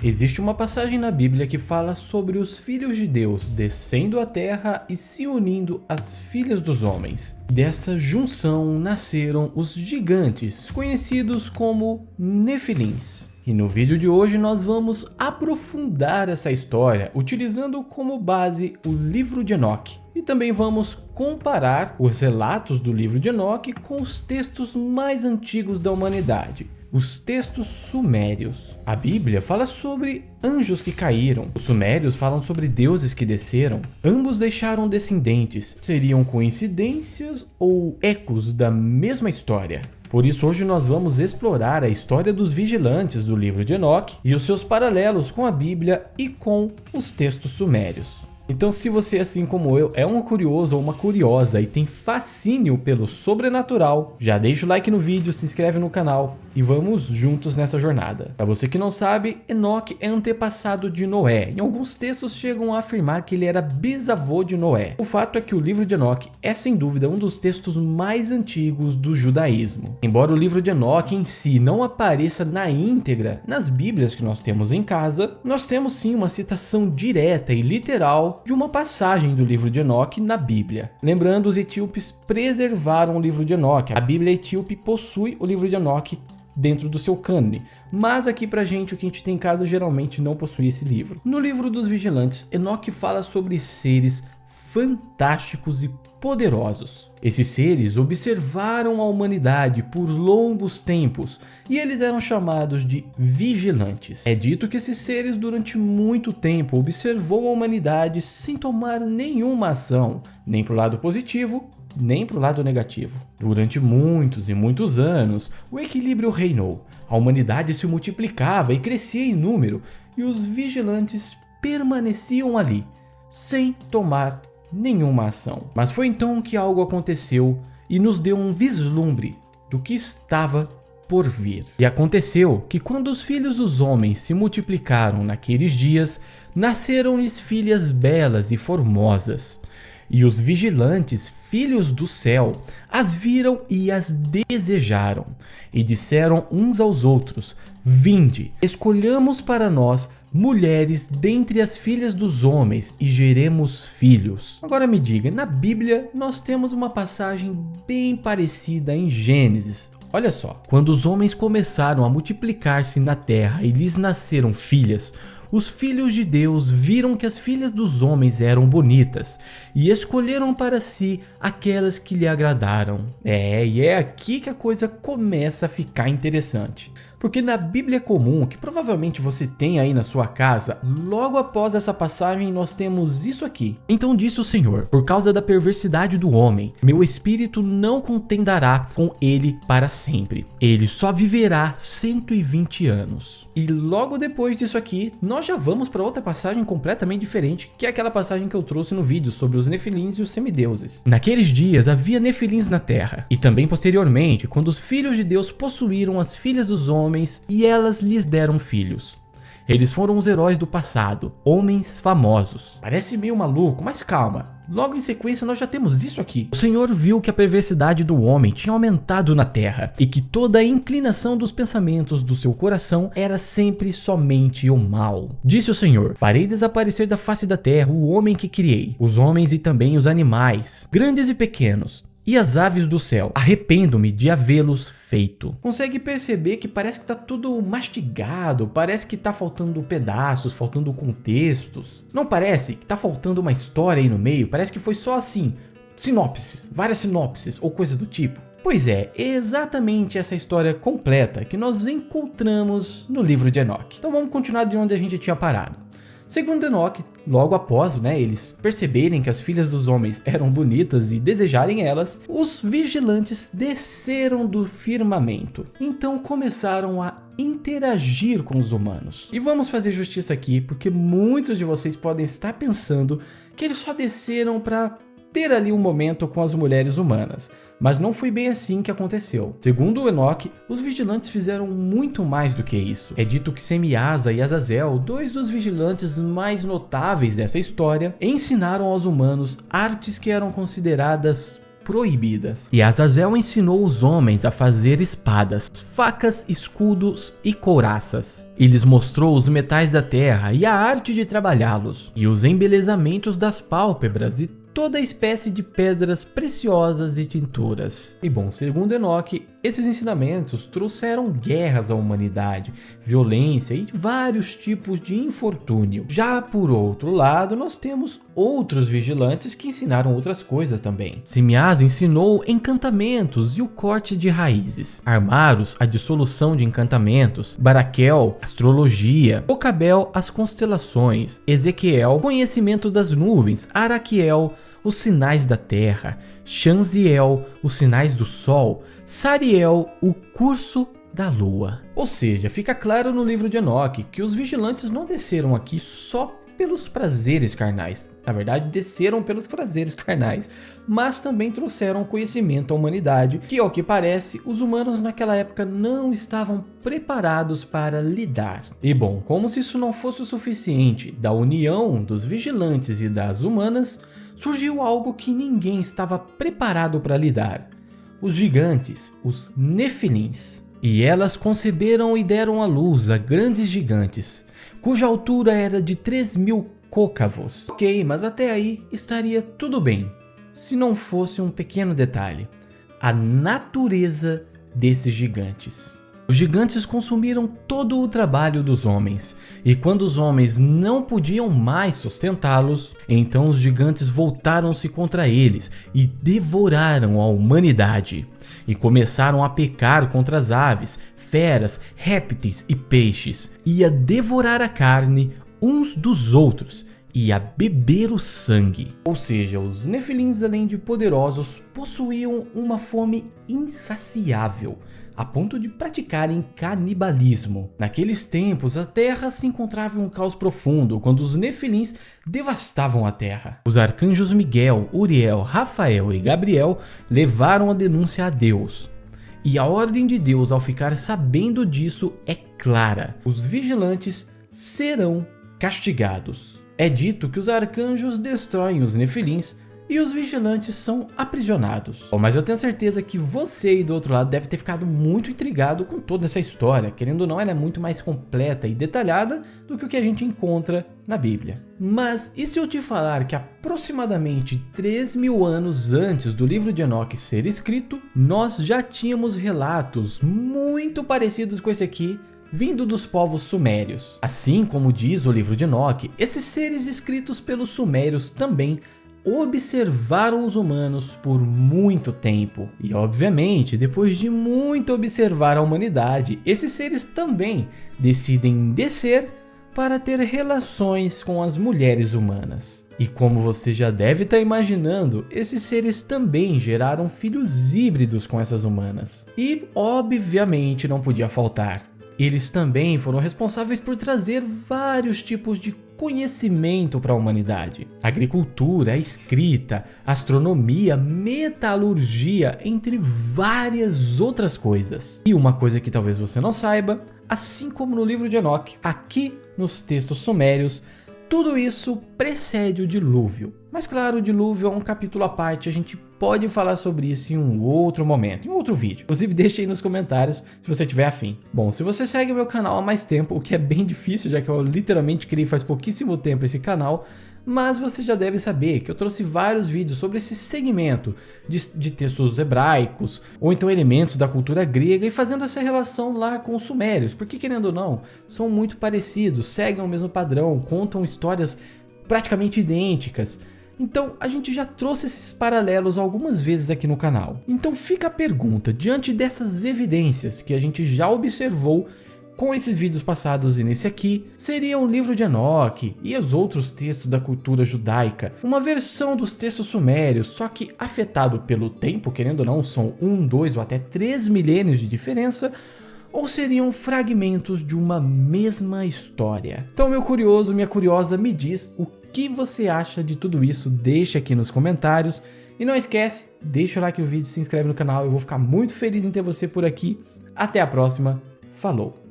Existe uma passagem na Bíblia que fala sobre os filhos de Deus descendo à terra e se unindo às filhas dos homens. Dessa junção nasceram os gigantes, conhecidos como Nefilins. E no vídeo de hoje nós vamos aprofundar essa história utilizando como base o livro de Enoque. E também vamos comparar os relatos do livro de Enoque com os textos mais antigos da humanidade, os textos sumérios. A Bíblia fala sobre anjos que caíram, os sumérios falam sobre deuses que desceram. Ambos deixaram descendentes. Seriam coincidências ou ecos da mesma história? Por isso hoje nós vamos explorar a história dos vigilantes do livro de Enoque e os seus paralelos com a Bíblia e com os textos sumérios. Então, se você, assim como eu, é um curioso ou uma curiosa e tem fascínio pelo sobrenatural, já deixa o like no vídeo, se inscreve no canal e vamos juntos nessa jornada. Para você que não sabe, Enoque é antepassado de Noé. Em alguns textos chegam a afirmar que ele era bisavô de Noé. O fato é que o livro de Enoque é sem dúvida um dos textos mais antigos do judaísmo. Embora o livro de Enoque em si não apareça na íntegra nas Bíblias que nós temos em casa, nós temos sim uma citação direta e literal de uma passagem do livro de Enoque na Bíblia. Lembrando, os etíopes preservaram o livro de Enoque. A Bíblia etíope possui o livro de Enoque dentro do seu cânone, mas aqui pra gente, o que a gente tem em casa geralmente não possui esse livro. No livro dos vigilantes, Enoque fala sobre seres fantásticos e poderosos. Esses seres observaram a humanidade por longos tempos e eles eram chamados de vigilantes. É dito que esses seres durante muito tempo observou a humanidade sem tomar nenhuma ação, nem para o lado positivo, nem para o lado negativo. Durante muitos e muitos anos, o equilíbrio reinou. A humanidade se multiplicava e crescia em número e os vigilantes permaneciam ali, sem tomar nenhuma ação. Mas foi então que algo aconteceu e nos deu um vislumbre do que estava por vir. E aconteceu que quando os filhos dos homens se multiplicaram naqueles dias, nasceram-lhes filhas belas e formosas. E os vigilantes, filhos do céu, as viram e as desejaram, e disseram uns aos outros: Vinde, escolhamos para nós mulheres dentre as filhas dos homens e geremos filhos. Agora me diga, na Bíblia nós temos uma passagem bem parecida em Gênesis. Olha só, quando os homens começaram a multiplicar-se na terra e lhes nasceram filhas, os filhos de Deus viram que as filhas dos homens eram bonitas e escolheram para si aquelas que lhe agradaram. E é aqui que a coisa começa a ficar interessante. Porque na Bíblia comum, que provavelmente você tem aí na sua casa, logo após essa passagem nós temos isso aqui. Então disse o Senhor: por causa da perversidade do homem, meu espírito não contendará com ele para sempre. Ele só viverá 120 anos. E logo depois disso aqui, nós já vamos para outra passagem completamente diferente, que é aquela passagem que eu trouxe no vídeo sobre os nefilins e os semideuses. Naqueles dias havia nefilins na terra, e também posteriormente, quando os filhos de Deus possuíram as filhas dos homens e elas lhes deram filhos. Eles foram os heróis do passado, homens famosos. Parece meio maluco, mas calma. Logo em sequência nós já temos isso aqui. O Senhor viu que a perversidade do homem tinha aumentado na terra e que toda a inclinação dos pensamentos do seu coração era sempre somente o mal. Disse o Senhor: farei desaparecer da face da terra o homem que criei, os homens e também os animais, grandes e pequenos, e as aves do céu. Arrependo-me de havê-los feito. Consegue perceber que parece que tá tudo mastigado, parece que tá faltando pedaços, faltando contextos. Não parece que tá faltando uma história aí no meio? Parece que foi só assim, sinopses, várias sinopses ou coisa do tipo. Pois é exatamente essa história completa que nós encontramos no livro de Enoque. Então vamos continuar de onde a gente tinha parado. Segundo Enoque, logo após eles perceberem que as filhas dos homens eram bonitas e desejarem elas, os vigilantes desceram do firmamento. Então começaram a interagir com os humanos. E vamos fazer justiça aqui, porque muitos de vocês podem estar pensando que eles só desceram para ter ali um momento com as mulheres humanas. Mas não foi bem assim que aconteceu. Segundo Enoque, os vigilantes fizeram muito mais do que isso. É dito que Semiasa e Azazel, dois dos vigilantes mais notáveis dessa história, ensinaram aos humanos artes que eram consideradas proibidas. E Azazel ensinou os homens a fazer espadas, facas, escudos e couraças. E lhes mostrou os metais da terra e a arte de trabalhá-los, e os embelezamentos das pálpebras e toda espécie de pedras preciosas e tinturas. E bom, segundo Enoque, esses ensinamentos trouxeram guerras à humanidade, violência e vários tipos de infortúnio. Já por outro lado, nós temos outros vigilantes que ensinaram outras coisas também. Simiás ensinou encantamentos e o corte de raízes. Armaros, a dissolução de encantamentos. Baraquel, astrologia. Ocabel, as constelações. Ezequiel, conhecimento das nuvens. Araquiel, os sinais da terra. Shanziel, os sinais do sol. Sariel, o curso da lua. Ou seja, fica claro no livro de Enoque que os vigilantes não desceram aqui só pelos prazeres carnais. Na verdade, desceram pelos prazeres carnais, mas também trouxeram conhecimento à humanidade, que ao que parece, os humanos naquela época não estavam preparados para lidar. E bom, como se isso não fosse o suficiente, da união dos vigilantes e das humanas, surgiu algo que ninguém estava preparado para lidar: os gigantes, os Nefilins. E elas conceberam e deram à luz a grandes gigantes, cuja altura era de 3.000 côcavos. Ok, mas até aí estaria tudo bem, se não fosse um pequeno detalhe: a natureza desses gigantes. Os gigantes consumiram todo o trabalho dos homens, e quando os homens não podiam mais sustentá-los, então os gigantes voltaram-se contra eles e devoraram a humanidade, e começaram a pecar contra as aves, feras, répteis e peixes, e a devorar a carne uns dos outros, e a beber o sangue. Ou seja, os Nefilins, além de poderosos, possuíam uma fome insaciável, a ponto de praticarem canibalismo. Naqueles tempos, a terra se encontrava em um caos profundo, quando os Nefilins devastavam a terra. Os arcanjos Miguel, Uriel, Rafael e Gabriel levaram a denúncia a Deus. E a ordem de Deus, ao ficar sabendo disso, é clara: os vigilantes serão castigados. É dito que os arcanjos destroem os Nefilins e os vigilantes são aprisionados. Bom, mas eu tenho certeza que você aí do outro lado deve ter ficado muito intrigado com toda essa história. Querendo ou não, ela é muito mais completa e detalhada do que o que a gente encontra na Bíblia. Mas e se eu te falar que aproximadamente 3.000 anos antes do livro de Enoque ser escrito, nós já tínhamos relatos muito parecidos com esse aqui, vindo dos povos sumérios. Assim como diz o livro de Enoque, esses seres escritos pelos sumérios também observaram os humanos por muito tempo. E obviamente, depois de muito observar a humanidade, esses seres também decidem descer para ter relações com as mulheres humanas. E como você já deve estar imaginando, esses seres também geraram filhos híbridos com essas humanas. E obviamente não podia faltar: eles também foram responsáveis por trazer vários tipos de conhecimento para a humanidade. Agricultura, escrita, astronomia, metalurgia, entre várias outras coisas. E uma coisa que talvez você não saiba: assim como no livro de Enoque, aqui nos textos sumérios, tudo isso precede o dilúvio. Mas claro, o dilúvio é um capítulo à parte, a gente pode falar sobre isso em um outro momento, em um outro vídeo. Inclusive deixa aí nos comentários se você tiver afim. Bom, se você segue o meu canal há mais tempo, o que é bem difícil, já que eu literalmente criei faz pouquíssimo tempo esse canal, mas você já deve saber que eu trouxe vários vídeos sobre esse segmento de textos hebraicos, ou então elementos da cultura grega, e fazendo essa relação lá com os sumérios, porque querendo ou não, são muito parecidos, seguem o mesmo padrão, contam histórias praticamente idênticas. Então a gente já trouxe esses paralelos algumas vezes aqui no canal. Então fica a pergunta: diante dessas evidências que a gente já observou com esses vídeos passados e nesse aqui, seria o livro de Enoque e os outros textos da cultura judaica uma versão dos textos sumérios, só que afetado pelo tempo, querendo ou não, são 1, 2 ou até 3 milênios de diferença, ou seriam fragmentos de uma mesma história? Então, meu curioso, minha curiosa, me diz o que você acha de tudo isso, deixa aqui nos comentários. E não esquece, deixa o like no vídeo, se inscreve no canal, eu vou ficar muito feliz em ter você por aqui. Até a próxima, falou!